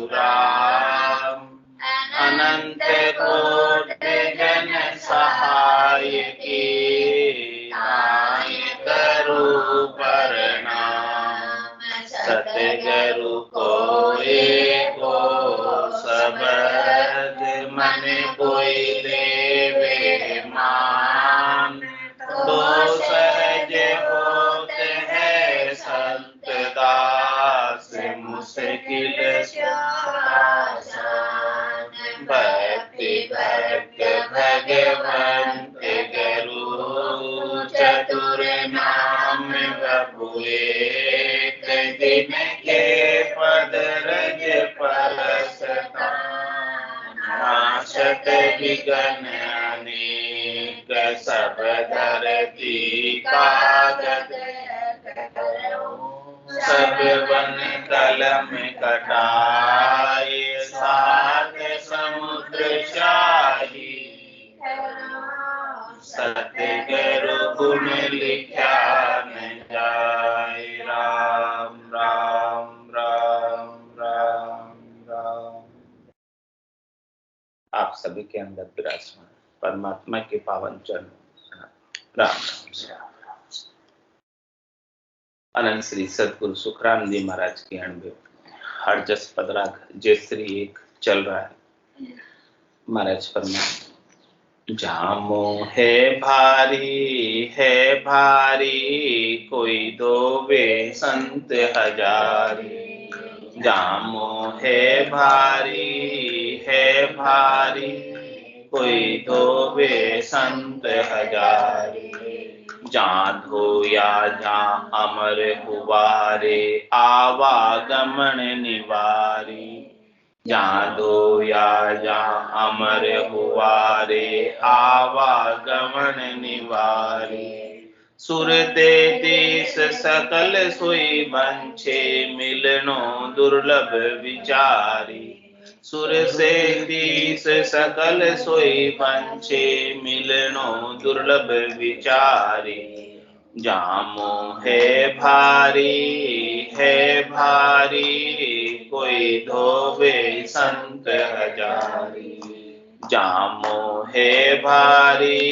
राम। अनंत कोटि जन सहायकी, ताहि तरु प्रणाम। सतगुरु को एको शब्द मन कोई देवे मान। तो सहज होत है संत दास, मुश्किल आसान। भक्ति भक्त भगवंत गुरु, चतुर नाम बबुए। दिन के पद रज परसता, नाशत विघ्न अनेक। सब धरती कागज सब वन कलम कटाए। सात समुद्र शाही, सतगुरु गुण लिखा न जाए। राम राम राम राम राम। आप सभी के अंदर विराजमान परमात्मा के पावन चरण राम राम। अनंत श्री सतगुरु सुखराम जी महाराज की अणबे हर जस पदराग जयश्री एक चल रहा है। महाराज फरमाए, जामो है भारी कोई दोवे संत हजारी। जामो है भारी कोई दोवे संत हजारी। जहाँ धोया जहाँ अमर हुआरे, आवागमन निवारी। जहाँ धोया जहाँ अमर हुआरे, आवागमन निवारी। सुर ते देश सकल सोई बंछे, मिलनो दुर्लभ विचारी। सुर से देश सकल सोई बंछे, मिलनो दुर्लभ विचारी। जामो है भारी कोई धोवे संत हजारी। जामो है भारी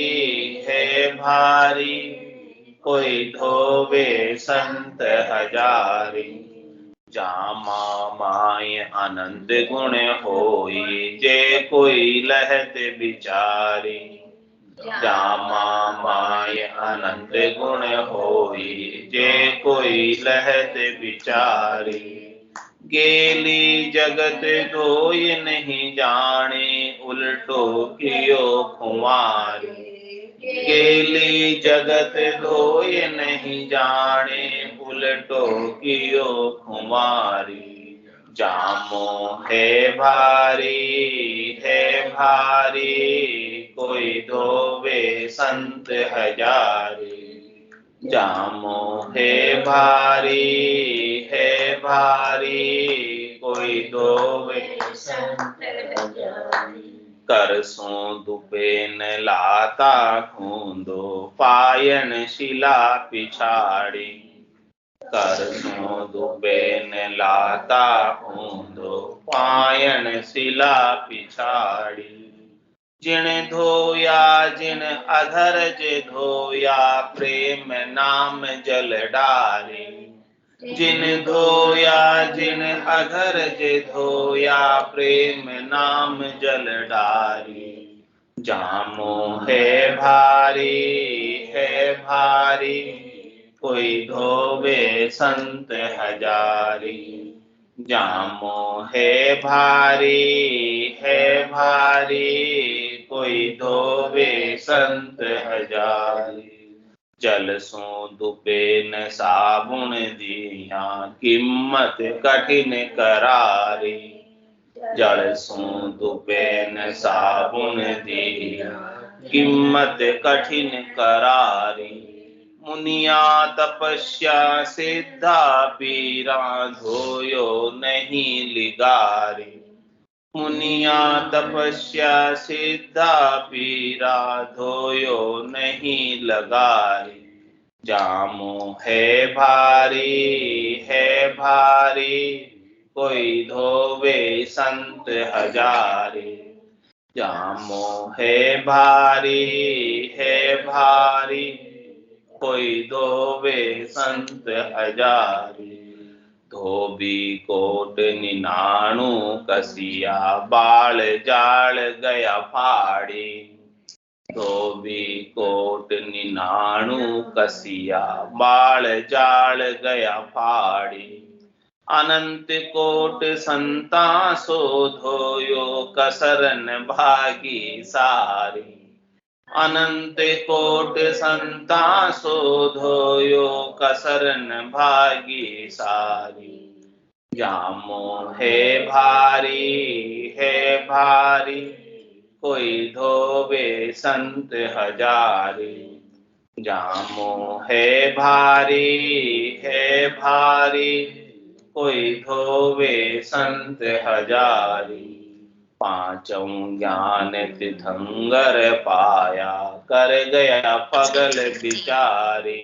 कोई धोवे संत हजारी। जामा माय अनंत गुण होई, जे कोई लहत विचारी। जामा माय अनंत गुण होई, जे कोई लहत विचारी। गेली जगत धोय नहीं जाने, उल्टो कियो खुमारी। गेली जगत धोय नहीं जाने, उल्टो कियो खुमारी। जामो है भारी कोई धोवे संत हजारी। जामो है भारी कोई धोवे संत हजारी। कर सो दुपेन लाता खूंदो, पायन शिला पिछाड़ी। कर सो दुपेन लाता खूंदो, पायन शिला पिछाड़ी। जिन धोया जिन अधर जे धोया, प्रेम नाम जल डारी। जिन धोया जिन अधर जे धोया, प्रेम नाम जल डारी। जामो है भारी कोई धोवे संत हजारी। जामो है भारी कोई धोवे संत हजारी। जल सो दुपेन साबुन दिया, कीमत कठिन करारी। जल सो दुपेन साबुन दिया, कीमत कठिन करारी। मुनिया तपस्या सिद्धा पीरा, धोयो नहीं लिगारी। मुनिया तपस्या सिद्धा पीरा, धोयो नहीं लगारी। जामो है भारी कोई धोवे संत हजारे। जामो है भारी कोई धोवे संत हजारी। धोबी कोट निनाणु कसिया बाल जाल गया फाड़ी। धोबी कोट निनाणु कसिया बाल जाल गया फाड़ी। अनंत कोट संता सो धोयो कसरन भागी सारी। अनंत कोट संता सो धोयो कसरन भागी सारी। जामो है भारी कोई धोवे संत हजारी। जामो है भारी कोई धोवे संत हजारी। पांचों ज्ञान तीर्थंकर पाया कर गया पगल बिचारी।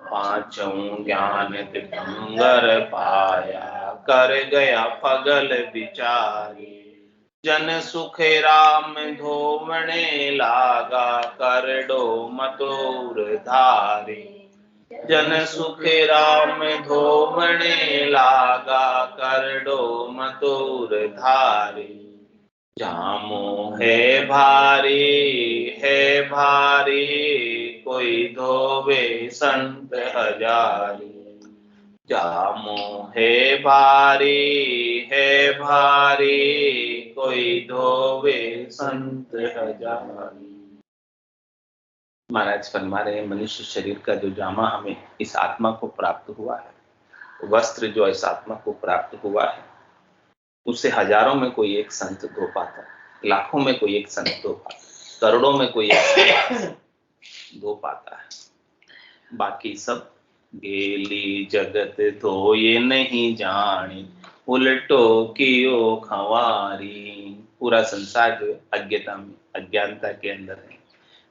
पांचों ज्ञान तीर्थंकर पाया कर गया पगल बिचारी। जन सुख राम धोवणे लागा कर डो मतोर धारी। जन सुख राम धोवणे लागा कर डो मतोर धारी। जामो है भारी कोई धोवे संत हजारी। जामो है भारी कोई धोवे संत हजारी। महाराज फरमा रहे मनुष्य शरीर का जो जामा हमें इस आत्मा को प्राप्त हुआ है, वस्त्र जो इस आत्मा को प्राप्त हुआ है, उससे हजारों में कोई एक संत धो पाता है, लाखों में कोई एक संत धो पाता है, करोड़ों में कोई एक संत धो पाता है। बाकी सब गेली जगत धोए नहीं जानी, उल्टो कियो खवारी। पूरा संसार जो अज्ञता में, अज्ञानता के अंदर है।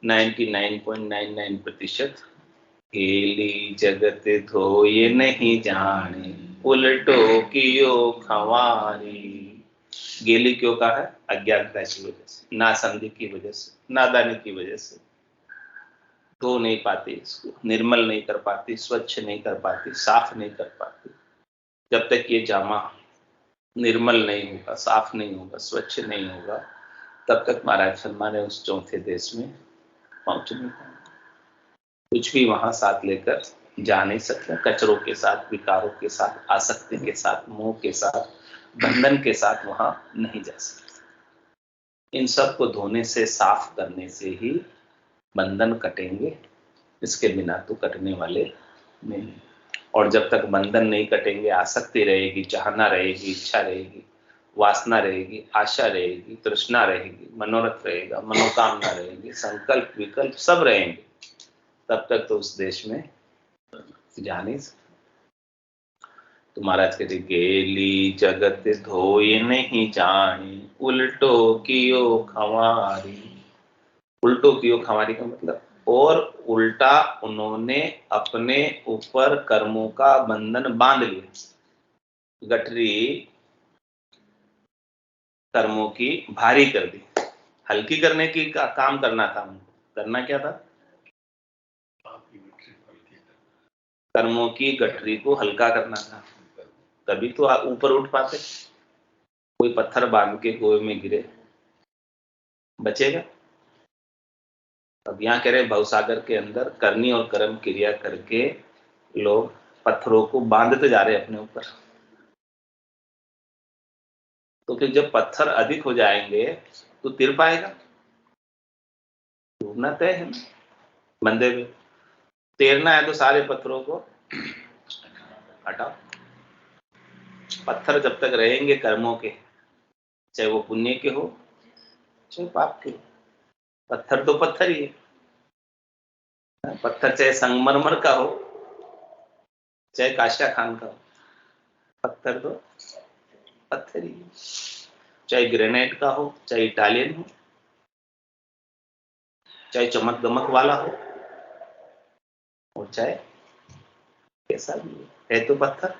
99.99% गेली जगत धोए नहीं जाने, उल्टो कियो खवारी। गेली क्यों कहा है? अज्ञानता की वजह से, नासमझी की वजह से, नादानी की वजह से धो नहीं पाती, इसको निर्मल नहीं कर पाती, स्वच्छ नहीं कर पाती, साफ नहीं कर पाती। जब तक ये जामा निर्मल नहीं होगा, साफ नहीं होगा, स्वच्छ नहीं होगा, तब तक महाराज शर्मा ने उस चौथे देश में पहुंच नहीं पाएंगे। कुछ भी वहां साथ लेकर जा नहीं सकता। कचरों के साथ, विकारों के साथ, आसक्ति के साथ, मोह के साथ, बंधन के साथ वहां नहीं जा सकते। इन सब को धोने से, साफ करने से ही बंधन कटेंगे, इसके बिना तो कटने वाले नहीं। और जब तक बंधन नहीं कटेंगे, आसक्ति रहेगी, चाहना रहेगी, इच्छा रहेगी, वासना रहेगी, आशा रहेगी, तृष्णा रहेगी, मनोरथ रहेगा, मनोकामना रहेगी, संकल्प विकल्प सब रहेंगे, तब तक तो उस देश में जा नहीं सकते। तो महाराज कहते गेली जगत धोए नहीं जानी, उल्टो कियो खवारी। उल्टो कियो खवारी का मतलब, और उल्टा उन्होंने अपने ऊपर कर्मों का बंधन बांध लिया। गठरी कर्मों की भारी कर दी, हल्की करने की काम करना था उनको। करना क्या था? कर्मों की गठरी को हल्का करना था, तभी तो आप ऊपर उठ पाते। कोई पत्थर बांध के कुएं में गिरे, बचेगा? अब यहाँ कह रहे भवसागर के अंदर करनी और कर्म क्रिया करके लोग पत्थरों को बांधते जा रहे अपने ऊपर। तो फिर जब पत्थर अधिक हो जाएंगे तो तिर पाएगा, डूबना तय है बंदे में। तैरना है तो सारे पत्थरों को हटाओ। पत्थर जब तक रहेंगे कर्मों के, चाहे वो पुण्य के हो चाहे पाप के, पत्थर तो पत्थर ही है। पत्थर चाहे संगमरमर का हो चाहे काशा खान का हो, पत्थर तो पत्थर ही है। चाहे ग्रेनाइट का हो, चाहे इटालियन हो, चाहे चमक दमक वाला हो, और चाहे कैसा भी है तो पत्थर।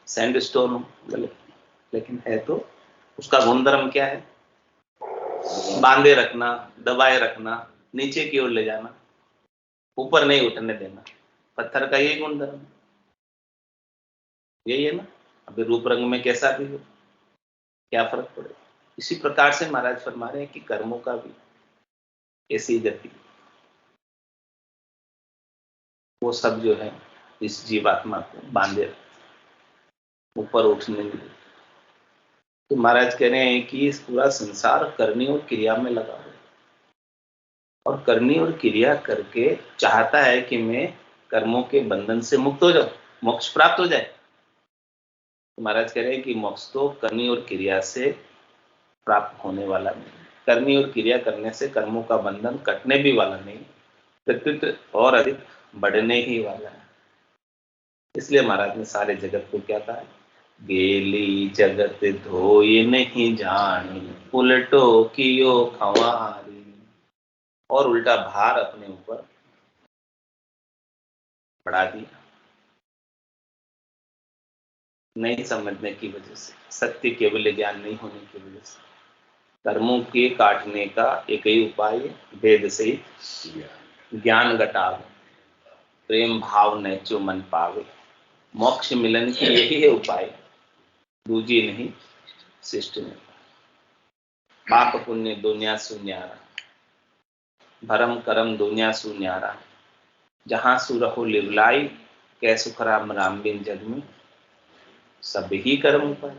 सैंडस्टोन हो बोले, लेकिन है तो उसका गुणधर्म क्या है? बांधे रखना, दबाए रखना, नीचे की ओर ले जाना, ऊपर नहीं उठने देना। पत्थर का यही गुणधर्म, यही है ना। अभी रूप रंग में कैसा भी हो, क्या फर्क पड़ेगा। इसी प्रकार से महाराज फरमा रहे हैं कि कर्मों का भी ऐसी गति, वो सब जो है इस जीवात्मा को बांधे रखते, ऊपर उठने नहीं देते। तो महाराज कह रहे हैं कि इस पूरा संसार करनी और क्रिया में लगा हुआ है, और करनी और क्रिया करके चाहता है कि मैं कर्मों के बंधन से मुक्त हो जाऊं, मोक्ष प्राप्त हो जाए। तो महाराज कह रहे हैं कि मोक्ष तो करनी और क्रिया से प्राप्त होने वाला नहीं, करनी और क्रिया करने से कर्मों का बंधन कटने भी वाला नहीं, प्रत्युत और अधिक बढ़ने ही वाला है। इसलिए महाराज ने सारे जगत को क्या कहा है? गेली जगत धोए नहीं जानी, उलटो कियो खंवारी। और उल्टा भार अपने ऊपर बढ़ा दिया, नहीं समझने की वजह से, सत्य केवल ज्ञान नहीं होने की वजह से। कर्मों के काटने का एक ही उपाय है, भेद से ज्ञान घटावे, प्रेम भाव नैचो मन पावे। मोक्ष मिलन की यही है उपाय, दूजी नहीं, शिष्ट नहीं। पाप पुण्य दुनिया सुन्यारा, भरम करम दुनिया सुन्यारा, जहां सुरहो लिवलाई, कै सुख राम राम बिन जग में, सब ही कर्म उपाय।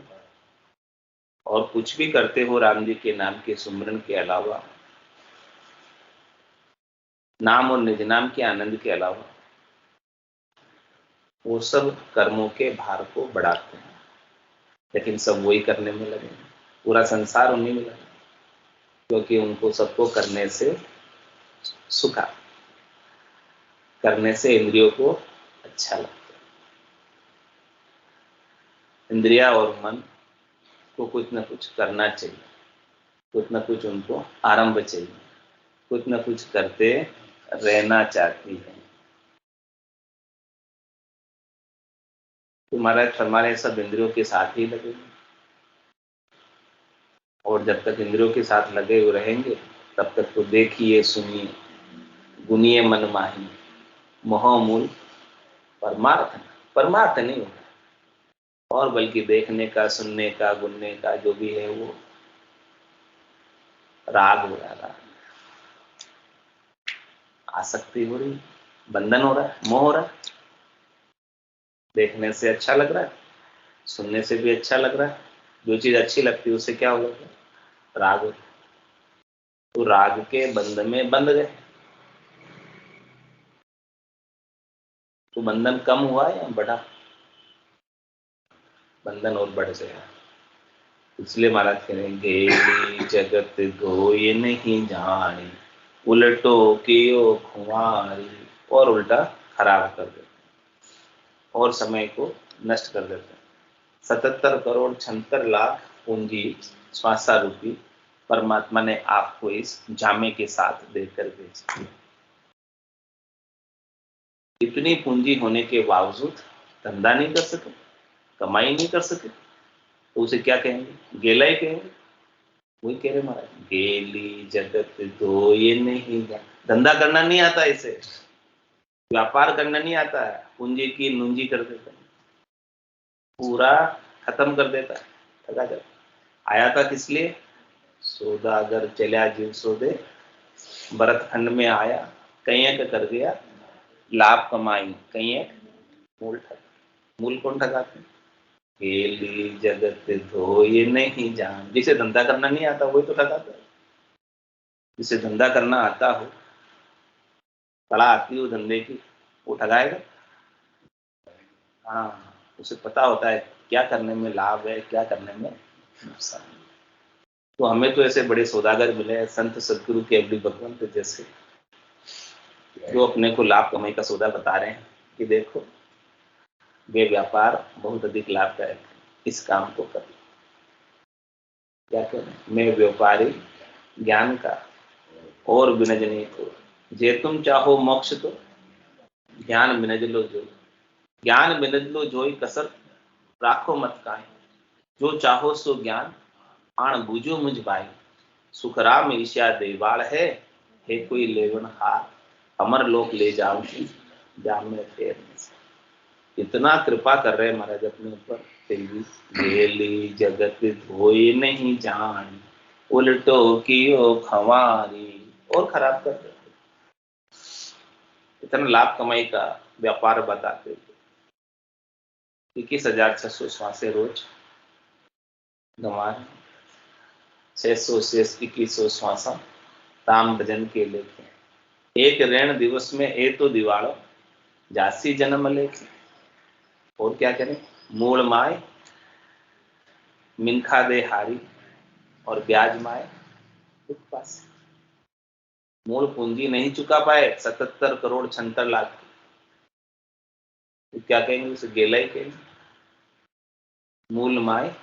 और कुछ भी करते हो राम जी के नाम के सुमरन के अलावा, नाम और निज नाम के आनंद के अलावा, वो सब कर्मों के भार को बढ़ाते हैं। लेकिन सब वही करने में लगे, पूरा संसार उन्हीं में लगे, क्योंकि उनको सबको करने से सुख, करने से इंद्रियों को अच्छा लगता है। इंद्रिया और मन को कुछ न कुछ करना चाहिए, कुछ न कुछ उनको आरंभ चाहिए, कुछ न कुछ करते रहना चाहती है। तो महाराज फरमा रहे सब इंद्रियों के साथ ही लगे, और जब तक इंद्रियों के साथ लगे हुए रहेंगे तब तक तो देखिए सुनिए, गुनिए मन माही, मोह मूल परमार्थ, परमार्थ नहीं होता, और बल्कि देखने का, सुनने का, गुनने का जो भी है वो राग हो रहा है, आसक्ति हो रही, बंधन हो रहा है, मोह हो रहा है। देखने से अच्छा लग रहा है, सुनने से भी अच्छा लग रहा है, जो चीज अच्छी लगती है उससे क्या होगा? राग हो। तो राग के बंध में बंध गए, तो बंधन कम हुआ या बढ़ा? बंधन और बढ़ गया। इसलिए महाराज कह रहे हैं गेली जगत धोए नहीं जानी, उलटो कियो खुमारी। और उल्टा खराब कर देते और समय को नष्ट कर देते हैं। 77 करोड़ 76 लाख पूंजी श्वासा रूपी परमात्मा ने आपको इस जामे के साथ देकर भेजी। इतनी पूंजी होने के बावजूद धंधा नहीं कर सके, कमाई नहीं कर सके, तो उसे क्या कहेंगे? गेला ही कहेंगे। वही कह रहे महाराज, गेली जगत धोए नहीं जानी। धंधा करना नहीं आता इसे, व्यापार करना नहीं आता है, पूंजी की नूंजी कर देता है, पूरा खत्म कर देता है, ठगा जाता। आया था किस लिए? सौदागर चल्या जीव सौदे, भरत खंड में आया, कहीं एक कर गया लाभ कमाई, कहीं एक मूल ठग। मूल कौन ठगाते? गेली जगत धोए नहीं जान। जिसे धंधा करना नहीं आता वही तो ठगाता है। जिसे धंधा करना आता हो, कला आती हो धंधे की, वो ठगाएगा। हाँ, उसे पता होता है क्या करने में लाभ है, क्या करने में नुकसान है। तो हमें तो ऐसे बड़े सौदागर मिले, संत सदगुरु के अवली भगवंत जैसे, जो अपने को लाभ कमाई का सौदा बता रहे हैं कि देखो ये व्यापार बहुत अधिक लाभदायक है, इस काम को कर। क्या करें? मैं व्यापारी ज्ञान का और बिनजनी को, जे तुम चाहो मोक्ष तो ज्ञान बिनज लो जोई। ज्ञान बिनज लो जोई कसर राखो मत काहे, जो चाहो सो ज्ञान, आण बूझो मुझ भाई। सुख राम ईशा देवाल है कोई लेवन हार, अमर लोक ले जाओ जाम में फेर न सके। इतना कृपा कर रहे हैं महाराज अपने ऊपर, फिर भी गेली जगत धोई नहीं जान, उल्टो कियो खवारी, और खराब कर रहे। इतना लाभ कमाई का व्यापार बताते थे। 21,600 श्वासें रोज गंवा रहे, 600 से 2100 श्वासा राम भजन के लेके, एक ऋण दिवस में ए तो दिवाड़ो, जासी जन्म लेके। और क्या करें, मूल माए मिनखा दे हारी, और ब्याज माए दुख पास। मूल पूंजी नहीं चुका पाए 77 करोड़ 76 लाख की, तो क्या कहेंगे उसे, गेला ही कहेंगे। मूल माए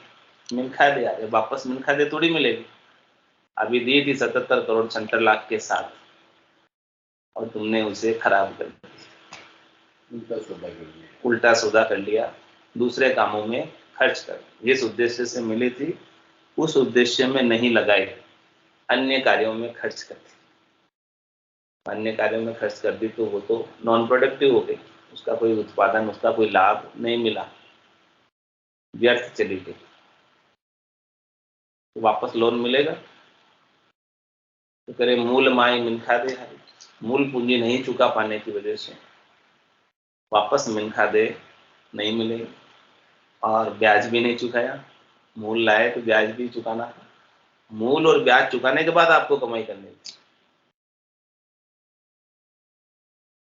मिनखा दे, आगे वापस मिनखा दे थोड़ी मिलेगी। अभी दी थी 77 करोड़ 76 लाख के साथ, और तुमने उसे खराब कर दिया, उल्टा सौदा कर लिया, दूसरे कामों में खर्च कर, जिस उद्देश्य से मिली थी उस उद्देश्य में नहीं लगाई, अन्य कार्यों में खर्च कर दी। अन्य कार्यों में खर्च कर दी तो वो तो नॉन प्रोडक्टिव हो गई, उसका कोई उत्पादन, उसका कोई लाभ नहीं मिला, व्यर्थ चली गई। तो वापस लोन मिलेगा, तो करे मूल माई मिनखा दे हारी, मूल पूंजी नहीं चुका पाने की वजह से वापस मिनखा दे नहीं मिलेगी, और ब्याज भी नहीं चुकाया। मूल लाए तो ब्याज भी चुकाना, मूल और ब्याज चुकाने के बाद आपको कमाई करनी है।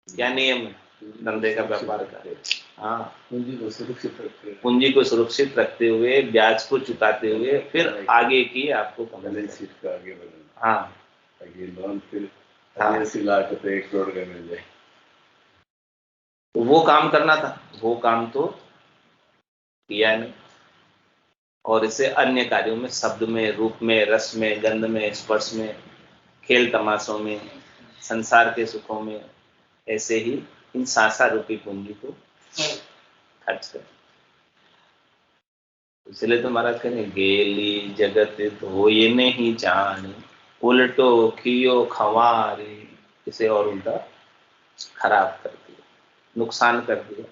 क्या नियम है धंधे का, व्यापार का? हाँ, पूंजी को सुरक्षित रखते हुए, ब्याज को चुकाते हुए, फिर आगे की आपको कमाई का आगे बढ़ना। हाँ, ये लोन फिर 80 लाख रुपए 1 करोड़ का मिल जाए, तो वो काम करना था, वो काम तो किया नहीं, और इसे अन्य कार्यों में, शब्द में, रूप में, रस में, गंध में, स्पर्श में, खेल तमाशों में, संसार के सुखों में, ऐसे ही इन सांसा रूपी पूंजी को खर्च कर। इसलिए तो महाराज कहने, गेली जगत धोए नहीं जान, उल्टो कियो खवारी। इसे और उल्टा खराब कर दिया, नुकसान कर दिया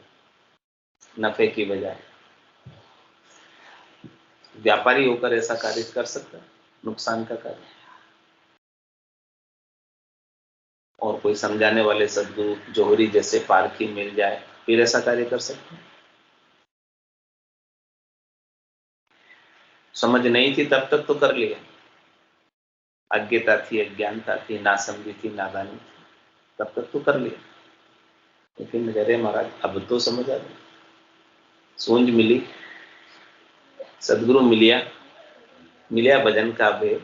नफे की बजाय। व्यापारी होकर ऐसा कार्य कर सकता है, नुकसान का कार्य? और कोई समझाने वाले सद्गुरु जोहरी जैसे पारखी मिल जाए, फिर ऐसा कार्य कर सकते हैं? समझ नहीं थी तब तक तो कर लिया, अज्ञता थी, अज्ञानता थी, नासमझी थी, नादानी थी, तब तक तो कर लिया। लेकिन अरे महाराज अब तो समझ आ गई, सूंझ मिली, सदगुरु मिलिया भजन का भेद,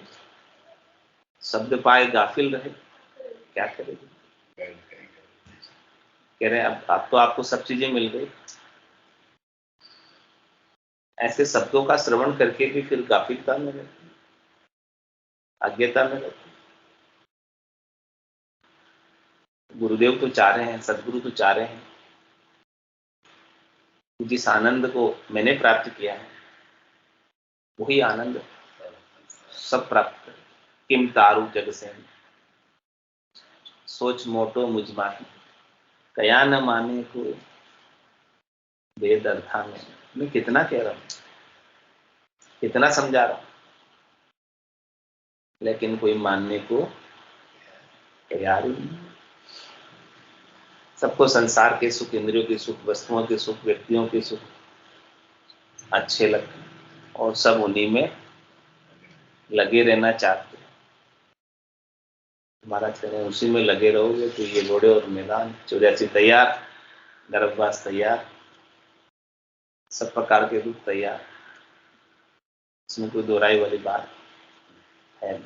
शब्द पाए गाफिल रहे, क्या करेंगे? कह रहे अब तो आपको सब चीजें मिल गई, ऐसे शब्दों का श्रवण करके भी फिर गाफिलता में रहते, अज्ञता में रहते। गुरुदेव तो चाह रहे हैं, सदगुरु तो चाह रहे हैं, जिस आनंद को मैंने प्राप्त किया है वही आनंद सब प्राप्त कर। किम तारू जग से सोच मोटो मुझ माही, कया न माने को वेद अर्था में। मैं कितना कह रहा हूं, कितना समझा रहा हूं, लेकिन कोई मानने को तैयार ही नहीं। सबको संसार के सुख, इंद्रियों के सुख, वस्तुओं के सुख, व्यक्तियों के सुख अच्छे लगते हैं, और सब उन्हीं में लगे रहना चाहते हैं। महाराज कह रहे हैं उसी में लगे रहोगे तो ये घोड़े और मैदान 84 तैयार, गर्भवास तैयार, सब प्रकार के रूप तैयार, इसमें कोई दोहराई वाली बात है नहीं।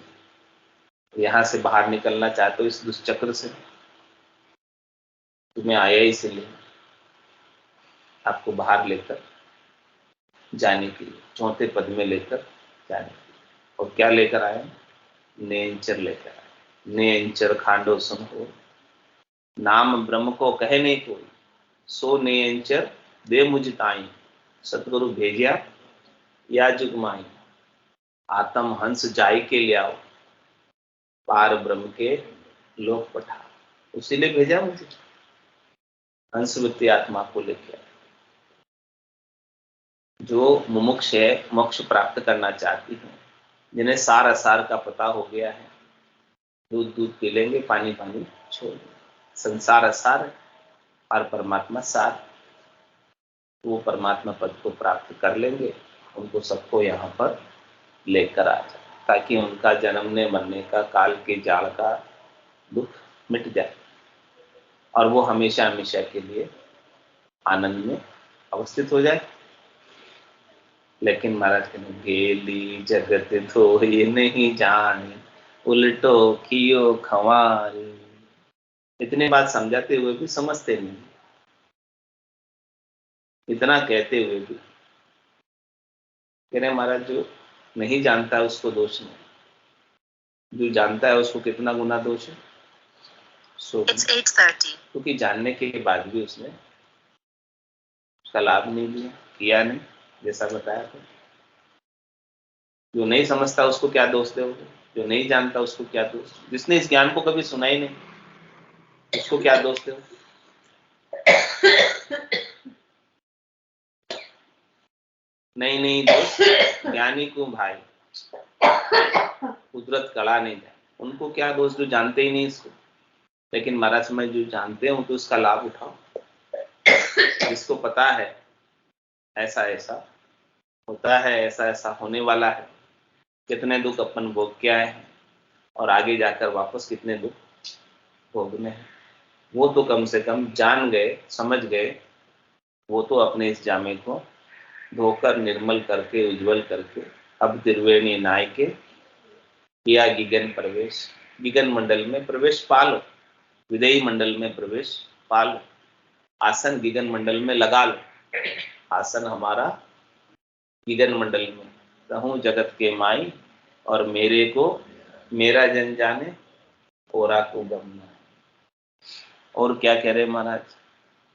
यहाँ से बाहर निकलना चाहते हो इस दुष्चक्र से, तुम्हें आया ही इसलिए आपको बाहर लेकर जाने के लिए, चौथे पद में लेकर जाने के लिए। और क्या लेकर आए? नेंचर लेकर आए। नेंचर खांडो सुन हो, नाम ब्रह्म को कहे नहीं कोई, सो नेंचर दे मुझ ताई। सतगुरु भेजिया या जुगमाई, आत्म हंस जाई के ले आओ, पार ब्रह्म के लोक पठा। उसीलिए भेजा मुझे, हंसवती आत्मा को लेकर, जो मुमुक्ष है, मोक्ष प्राप्त करना चाहती है, जिन्हें सार असार का पता हो गया है। दूध दूध पी लेंगे, पानी पानी छोड़ देंगे। संसार असार और परमात्मा सार, वो परमात्मा पद को प्राप्त कर लेंगे। उनको सबको यहाँ पर लेकर आ जाए, ताकि उनका जन्मने मरने का, काल के जाल का दुख मिट जाए और वो हमेशा हमेशा के लिए आनंद में अवस्थित हो जाए। लेकिन महाराज कहते गेली जगत धोए नहीं जाने, उल्टो कियो खंवारे। इतनी बात समझाते हुए भी समझते नहीं, इतना कहते हुए भी कह रहे महाराज जो नहीं जानता है उसको दोष नहीं, जो जानता है उसको कितना गुना दोष है, 100 गुना। क्योंकि जानने के बाद भी उसने उसका लाभ नहीं लिया, किया नहीं, जैसा बताया था। जो नहीं समझता उसको क्या दोष दोगे, जो नहीं जानता उसको क्या दोष, जिसने इस ज्ञान को कभी सुना ही नहीं उसको क्या दोष दोगे। नहीं दोष ज्ञानी को भाई, कुदरत कला नहीं जाए, उनको क्या दोष जो जानते ही नहीं इसको। लेकिन महाराज में जो जानते हैं उनको उसका लाभ उठाओ। जिसको पता है ऐसा ऐसा होता है, ऐसा ऐसा होने वाला है, कितने दुख अपन भोग के आए हैं और आगे जाकर वापस कितने दुख भोगने हैं, वो तो कम से कम जान गए, समझ गए। वो तो अपने इस जामे को धोकर निर्मल करके, उज्जवल करके, अब त्रिवेणी नाय के किया गिगन प्रवेश, गिगन मंडल में प्रवेश पालो, विदेही मंडल में प्रवेश पालो, आसन गिगन मंडल में लगा लो। आसन हमारा गिगन मंडल में, कहूँ जगत के माई और मेरे को मेरा जन जाने, ओरा को गम न। और क्या कह रहे महाराज,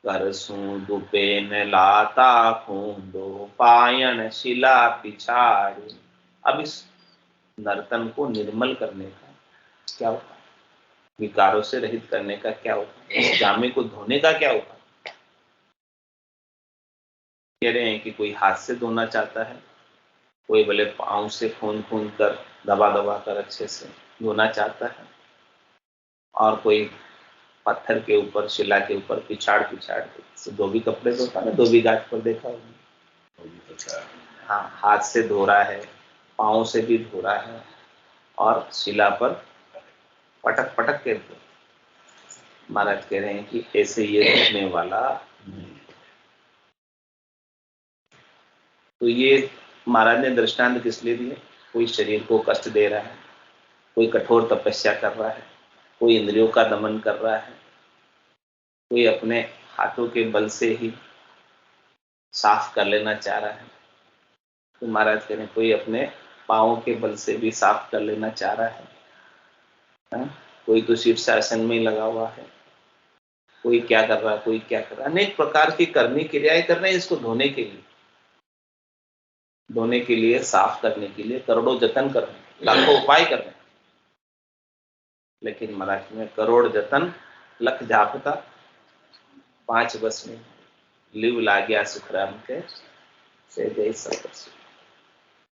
करसू दुपेन लाता खूंदो, पायन शिला पिछाड़ी। अब इस नर्तन को निर्मल करने का क्या होता है, विकारों से रहित करने का क्या होता है, इस जामे को धोने का क्या होता है। कह रहे हैं कि कोई हाथ से धोना चाहता है, कोई भले पांव से खून खून कर दबा दबा कर अच्छे से धोना चाहता है, और कोई पत्थर के ऊपर, शिला के ऊपर पिछाड़ पिछाड़ के धोबी कपड़े धोता है, धोबी घाट पर देखा होगा। हाँ, हाथ से धो रहा है, पांव से भी धो रहा है, और शिला पर पटक पटक के धो। महाराज कह रहे हैं कि ऐसे ये धोने वाला नहीं। तो ये महाराज ने दृष्टांत किस लिए दिए, कोई शरीर को कष्ट दे रहा है, कोई कठोर तपस्या कर रहा है, कोई इंद्रियों का दमन कर रहा है, कोई अपने हाथों के बल से ही साफ कर लेना चाह रहा है। तो महाराज कह रहे हैं कोई अपने पाँव के बल से भी साफ कर लेना चाह रहा है। कोई तो शीर्षासन में लगा हुआ है, कोई क्या कर रहा है, कोई क्या कर रहा है, अनेक प्रकार की करनी क्रियाएं कर रहे हैं इसको धोने के लिए, धोने के लिए, साफ करने के लिए करोड़ों जतन कर रहे हैं, लाखों उपाय कर रहे हैं। लेकिन महाराज में करोड़ जतन लख जापता, 5 बस में लिव लाग्या सुखराम के से गए सब।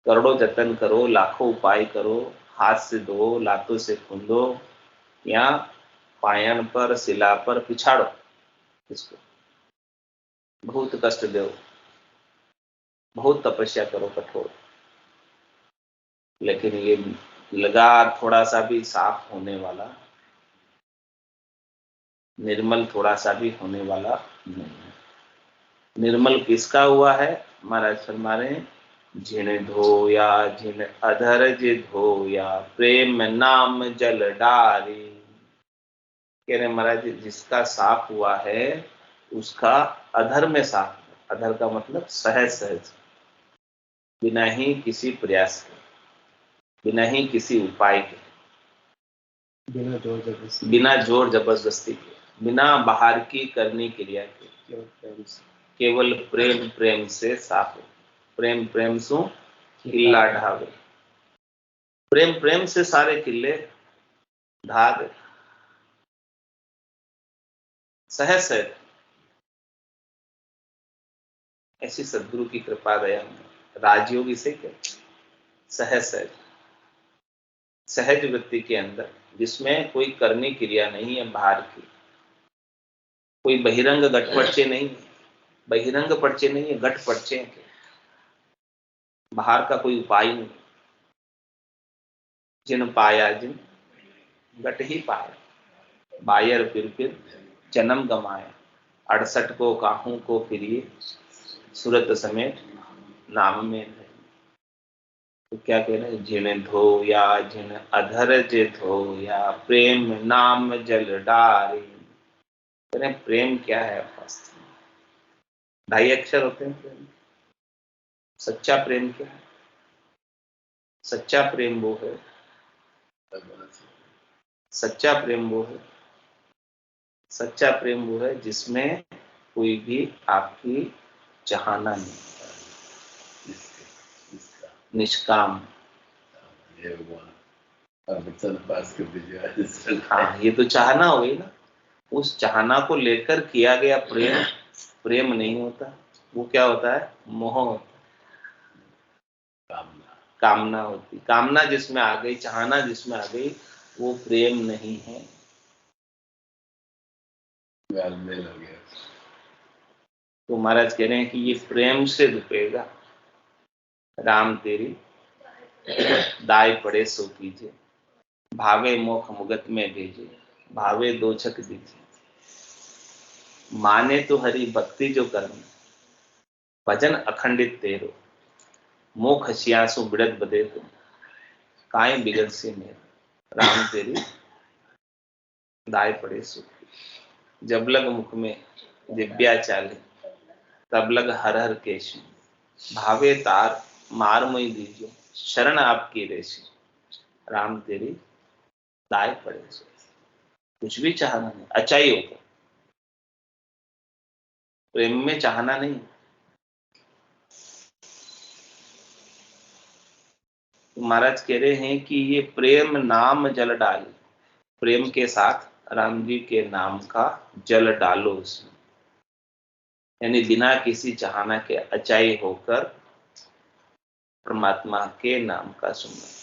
करोड़ों जतन करो, लाखों उपाय करो, हाथ से धो, लातों से खूंदो, या पायन पर, शिला पर पिछाड़ो इसको, बहुत कष्ट दो, बहुत तपस्या करो कठोर, लेकिन ये लगा थोड़ा सा भी साफ होने वाला, निर्मल थोड़ा सा भी होने वाला नहीं है। निर्मल किसका हुआ है, महाराज फरमा रहे हैं, जिन धोया जिन अधर जे धोया, प्रेम नाम जल डारी। कह रहे महाराज जिसका साफ हुआ है उसका अधर में साफ, अधर का मतलब सहज सहज, बिना ही किसी प्रयास के, बिना ही किसी उपाय के, बिना जोर जबरदस्ती के, बिना बाहर की करनी क्रिया के, केवल प्रेम प्रेम से साफ, प्रेम प्रेम सु किल्ला ढावे, प्रेम प्रेम से सारे किले ढा दे। सहज सहज ऐसी सदगुरु की कृपा दया में राजयोग इसे क्या, सहज सहज, सहज वृत्ति के अंदर जिसमें कोई करनी क्रिया नहीं है बाहर की, कोई बहिरंग गठपर्चे नहीं है, बहिरंग पर्चे नहीं है, गठ पर्चे हैं, बाहर का कोई उपाय नहीं। जिन पाया जिन गट ही पाया, बायर फिर जन्म गमाया, 68 को काहू को फिरिए, सूरत समेत नाम में है। तो क्या कह रहे हैं, जिन धोया जिन अधरज धोया, प्रेम नाम जल डारे। कह रहे प्रेम क्या है, वास्तव में 2.5 अक्षर होते हैं प्रेम। सच्चा प्रेम क्या है, सच्चा प्रेम वो है, सच्चा प्रेम वो है, सच्चा प्रेम वो है जिसमें कोई भी आपकी चाहना नहीं, निष्काम। हाँ, ये तो चाहना हो गई ना, उस चाहना को लेकर किया गया प्रेम प्रेम नहीं होता, वो क्या होता है, मोह होता है, कामना होती, कामना जिसमें आ गई, चाहना जिसमें आ गई, वो प्रेम नहीं है। तो महाराज कह रहे हैं कि ये प्रेम से रुकेगा, राम तेरी दाय पड़े सो कीजिए, भावे मोख मुगत में भेजे, भावे दो छक दीजिए। माने तो हरि भक्ति जो करनी, भजन अखंडित तेरो, मोख हसियासु बिड़त बदे तुम, काए बिगड़ से मेरा, राम तेरी दाय पड़े सो। जब लग मुख में दिव्या चाले, तब लग हर हर केश, भावे तार मार मोई दीजिए, शरण आपकी रेशी, राम तेरी दाय पड़े सो। कुछ भी चाहना नहीं, अचाई होगा, प्रेम में चाहना नहीं। तो महाराज कह रहे हैं कि ये प्रेम नाम जल डाले, प्रेम के साथ राम जी के नाम का जल डालो उसमें, यानी बिना किसी चाहना के अचाई होकर परमात्मा के नाम का सुमरण।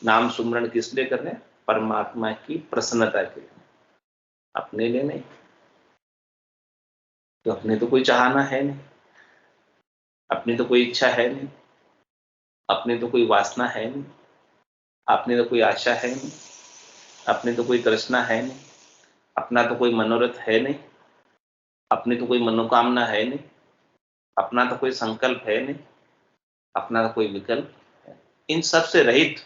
नाम सुमरण किस लिए करने, परमात्मा की प्रसन्नता के लिए, अपने लिए नहीं। तो अपने तो कोई चाहना है नहीं, अपनी तो कोई इच्छा है नहीं, अपनी तो कोई वासना है नहीं, अपनी तो कोई आशा है नहीं, अपनी तो कोई तृष्णा है नहीं, अपना तो कोई मनोरथ है नहीं, अपनी तो कोई मनोकामना है नहीं, अपना तो कोई संकल्प है नहीं, अपना तो कोई विकल्प है। इन सब से रहित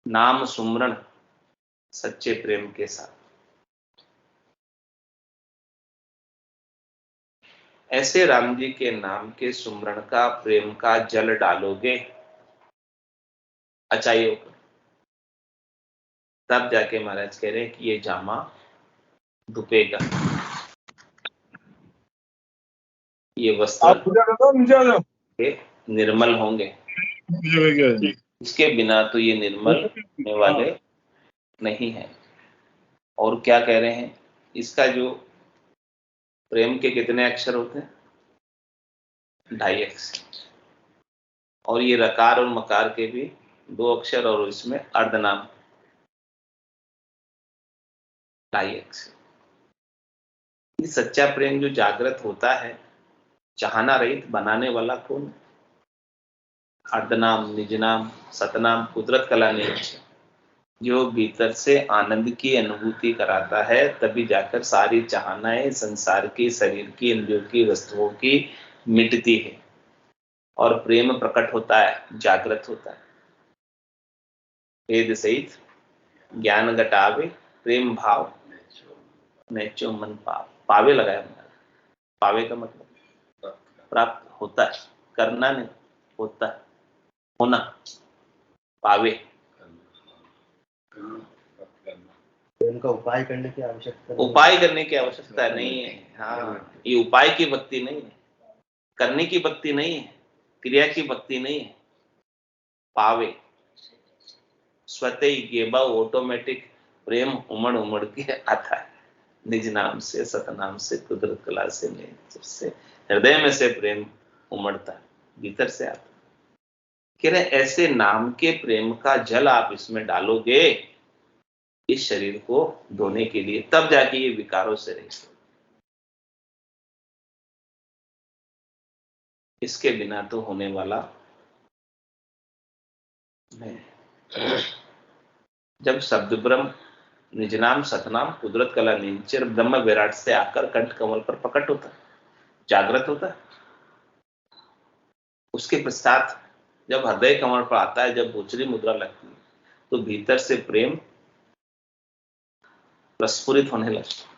नाम सुमरण सच्चे प्रेम के साथ, ऐसे राम जी के नाम के सुमरण का प्रेम का जल डालोगे अचाई होकर, तब जाके महाराज कह रहे हैं कि ये जामा धुपेगा, ये वस्त्र के निर्मल होंगे, इसके बिना तो ये निर्मल होने वाले नहीं है। और क्या कह रहे हैं, इसका जो प्रेम के कितने अक्षर होते हैं, 2.5 अक्षर, और ये रकार और मकार के भी 2 अक्षर, और इसमें अर्धनाम 2.5 अक्षर। ये सच्चा प्रेम जो जागृत होता है, चाहना रहित बनाने वाला कौन, अर्धनाम निजनाम सतनाम कुदरत कला नीच, जो भीतर से आनंद की अनुभूति कराता है, तभी जाकर सारी चाहनाएं संसार की, शरीर की, इंद्रियों की, वस्तुओं की मिटती है और प्रेम प्रकट होता है, जागृत होता है। वेद सहित ज्ञान घटावे, प्रेम भाव नैचो मन पाव, पावे लगाया मैंने, पावे का मतलब प्राप्त होता है, करना नहीं, होता है, होना, पावे प्रेम का उपाय करने की आवश्यकता उपाय करने की आवश्यकता नहीं है। हाँ, ये उपाय की भक्ति नहीं है, करने की भक्ति नहीं है, क्रिया की भक्ति नहीं है। पावे स्वतः ही गेबा ऑटोमेटिक प्रेम उमड़ उमड़ के आता है, निज नाम से, सतनाम से, कुदरत कला से, से हृदय में से प्रेम उमड़ता है, भीतर से आता है। कह रहे ऐसे नाम के प्रेम का जल आप इसमें डालोगे इस शरीर को धोने के लिए, तब जाके ये विकारों से रहित। इसके बिना तो होने वाला नहीं। जब शब्द ब्रह्म, निज नाम, सतनाम, कुदरत कला, निश्चर ब्रह्म विराट से आकर कंठ कमल पर प्रकट होता है, जागृत होता है, उसके पश्चात जब हृदय कमल पर आता है, जब भोचरी मुद्रा लगती है, तो भीतर से प्रेम प्रस्फुरित होने लगता,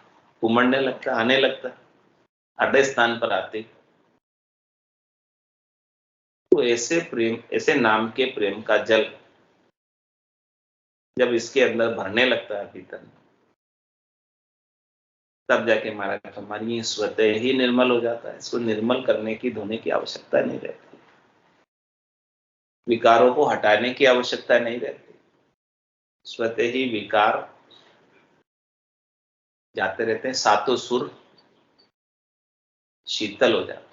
उमड़ने लगता, आने लगता। हृदय स्थान पर आते तो ऐसे प्रेम, ऐसे नाम के प्रेम का जल जब इसके अंदर भरने लगता है भीतर, तब जाके महाराज हमारी स्वतः ही निर्मल हो जाता है। इसको निर्मल करने की, धोने की आवश्यकता नहीं रहती, विकारों को हटाने की आवश्यकता नहीं रहती। स्वतः ही विकार जाते रहते हैं, सातों सुर शीतल हो जाते,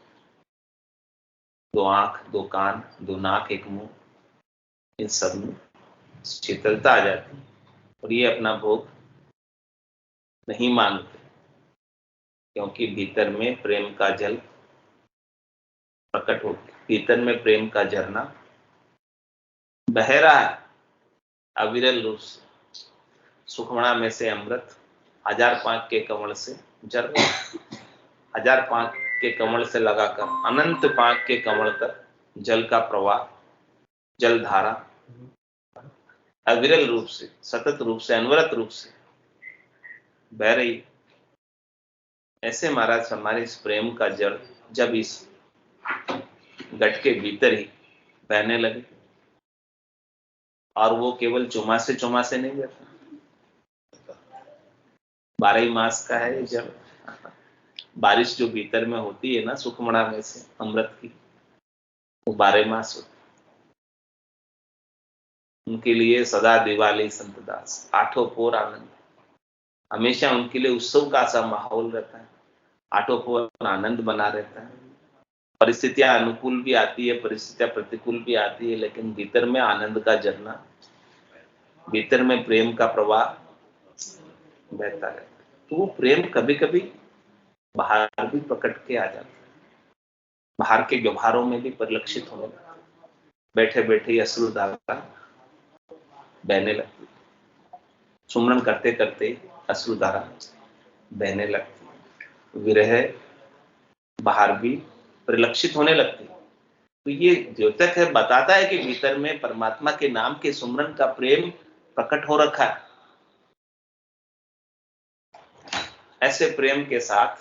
दो आंख, दो कान, दो नाक, एक मुंह, इन सब में शीतलता आ जाती है। और ये अपना भोग नहीं मानते, क्योंकि भीतर में प्रेम का जल प्रकट हो गया, भीतर में प्रेम का झरना बह रहा है अविरल रूप से। सुखमणा में से अमृत 1000 पांक के कमल से झर रहा है, 1000 पांक के कमल से लगाकर अनंत पांक के कमल तक जल का प्रवाह, जल धारा अविरल रूप से, सतत रूप से, अनवरत रूप से बह रही। ऐसे महाराज हमारे इस प्रेम का जल जब इस गट के भीतर ही बहने लगे, और वो केवल चौमासे चौमासे नहीं बहता, 12 मास का है जब बारिश जो भीतर में होती है ना सुखमणा में से अमृत की, वो 12 मास होती। उनके लिए सदा दिवाली संत दास, आठों पोर आनंद, हमेशा उनके लिए उत्सव का सा माहौल रहता है, आठों पोर आनंद बना रहता है। परिस्थितियां अनुकूल भी आती है, परिस्थितियां प्रतिकूल भी आती है, लेकिन भीतर में आनंद का झरना, भीतर में प्रेम का प्रवाह बहता है। तो वो प्रेम कभी कभी बाहर भी प्रकट के आ जाता है, बाहर के व्यवहारों में भी परिलक्षित होने लगता है। बैठे बैठे अश्रुधारा बहने लगती, सुमरन करते करते अश्रुधारा बहने लगती, विरह बाहर भी परिलक्षित होने लगती। तो ये द्योतक है, बताता है कि भीतर में परमात्मा के नाम के सुमरन का प्रेम प्रकट हो रखा है। ऐसे प्रेम के साथ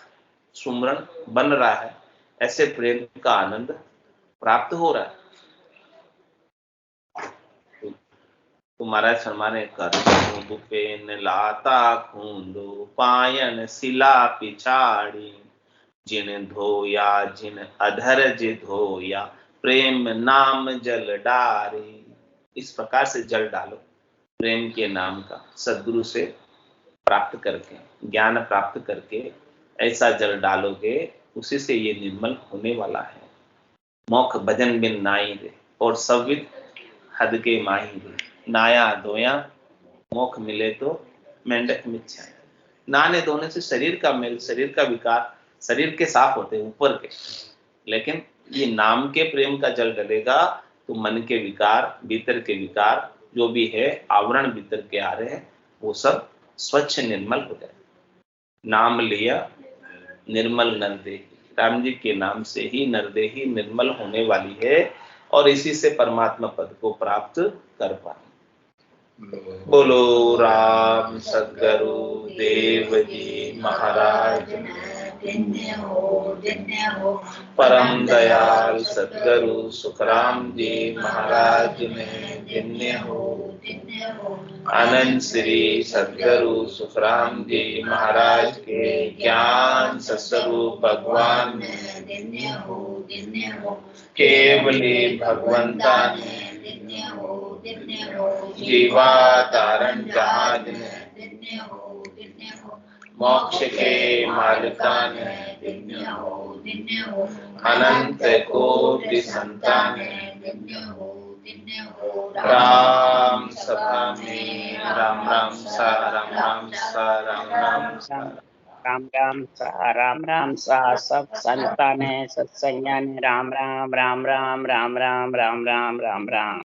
सुमरन बन रहा है, ऐसे प्रेम का आनंद प्राप्त हो रहा है। तो महाराज फरमाने कर बुपेन लाता खूंदो पायन शिला पिछाड़ी, जिन धोया जिन अधरज धोया प्रेम नाम जल डारे। इस प्रकार से जल डालो प्रेम के नाम का, सद्गुरु से प्राप्त करके, ज्ञान प्राप्त करके ऐसा जल डालोगे, उसी से ये निर्मल होने वाला है। मौख भजन बिन नाई रे, और सविद हद के माही रे। नाया धोया मोख मिले तो मेंढक मिच्छा। नहाने धोने से शरीर का मेल, शरीर का विकार, शरीर के साफ होते हैं ऊपर के, लेकिन ये नाम के प्रेम का जल डलेगा तो मन के विकार, भीतर के विकार जो भी है, आवरण भीतर के आ रहे हैं, वो सब स्वच्छ निर्मल हो जाए। नाम लिया निर्मल नरदेही, राम जी के नाम से ही नरदेही निर्मल होने वाली है, और इसी से परमात्मा पद को प्राप्त कर पाए। बोलो राम सद्गुरु देव जी महाराज, परम दयाल सद्गुरु सुखराम जी महाराज में धन्य हो। अनंत श्री सद्गुरु सुखराम जी महाराज के ज्ञान सत्स्वरूप भगवान केवली भगवंता ने जीवा तारण जहाज ने मोक्ष के मालिका ने अनंत कोटि संतान राम सभा में राम राम सा राम राम सा राम राम सा राम राम सा सब संतान है सत्संज्ञान राम राम राम राम राम राम राम राम राम राम राम।